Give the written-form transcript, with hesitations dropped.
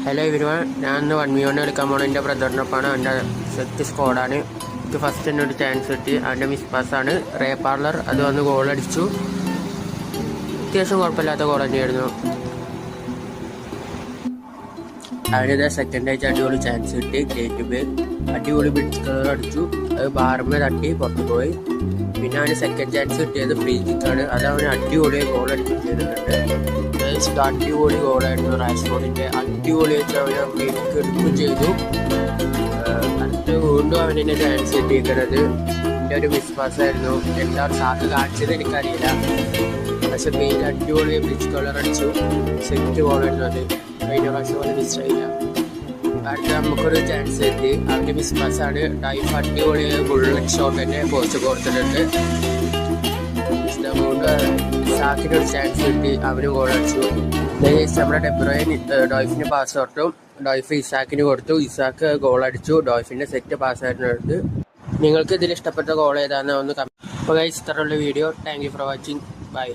Hello everyone, ഞാൻ ഇന്ന് 1v1 കളിക്കാൻ പോകണം. എൻ്റെ ബ്രദറിനൊപ്പമാണ്. എൻ്റെ സെറ്റ് സ്കോഡാണ്. എനിക്ക് ഫസ്റ്റ് തന്നെ ഒരു ചാൻസ് കിട്ടി. അവൻ്റെ മിസ് പാസ്സാണ്. റേ പാർലർ അത് വന്ന് ഗോളടിച്ചു. അത്യാവശ്യം കുഴപ്പമില്ലാത്ത ഗോൾ തന്നെയായിരുന്നു. അവനിത് സെക്കൻഡ് ആയിട്ട് അടിപൊളി ചാൻസ് കിട്ടി. ഗേറ്റ് ബേ അടിപൊളി ബ്രിഡ്ജ് കളർ അടിച്ചു. അത് ബാർമേ തട്ടി പുറത്തു പോയി. പിന്നെ അവന് സെക്കൻഡ് ചാൻസ് കിട്ടിയത് ഫ്രീ കിക്കാണ്. അത് അവന് അടിപൊളി ഗോൾ അടിക്കുകയും ചെയ്തിട്ടുണ്ട്. അടിപൊളി ഗോളായിരുന്നു. റാഷ്ഫോർഡിൻ്റെ അടിപൊളി വെച്ച് അവന് ഫ്രീ കിക്ക് എടുക്കുകയും ചെയ്തു. അടുത്ത് വീണ്ടും അവനെ ചാൻസ് കിട്ടിയിരിക്കുന്നത് എൻ്റെ ഒരു മിസ് പാസ്സായിരുന്നു. എല്ലാവരും സാക്ക് കാണിച്ചത് എനിക്കറിയില്ല. പക്ഷെ മെയിൻ അടിപൊളി ബ്രിഡ്ജ് കളർ അടിച്ചു. സെറ്റ് ഗോളായിരുന്നു. അത് കഴിഞ്ഞ പ്രാവശ്യം പോലെ മിസ്സായില്ല. അടുത്ത നമുക്കൊരു ചാൻസ് എത്തി. അവൻ്റെ മിസ് പാസ്സാണ്. ഡൈഫ് അടിപൊളി ബുള്ളറ്റ് ഷോട്ട് തന്നെ പോസ്റ്റ് കൊടുത്തിട്ടുണ്ട്. ഇസാക്കിനൊരു ചാൻസ് കിട്ടി. അവന് ഗോൾ അടിച്ചു. നമ്മുടെ ഡെബ്രോയിൻ ഡോയ്ഫിന് പാസ് കൊടുത്തു. ഡോയ്ഫ് ഇസാക്കിന് കൊടുത്തു. ഇസാക്ക് ഗോൾ അടിച്ചു. ഡോയ്ഫിൻ്റെ സെറ്റ് പാസ്സായിരുന്നു എടുത്ത്. നിങ്ങൾക്ക് ഇതിൽ ഇഷ്ടപ്പെട്ട ഗോൾ ഏതാണെന്ന് ഒന്ന് അപ്പോൾ ഗൈസ്, ഇത്രയുള്ള video. Thank you for watching. By.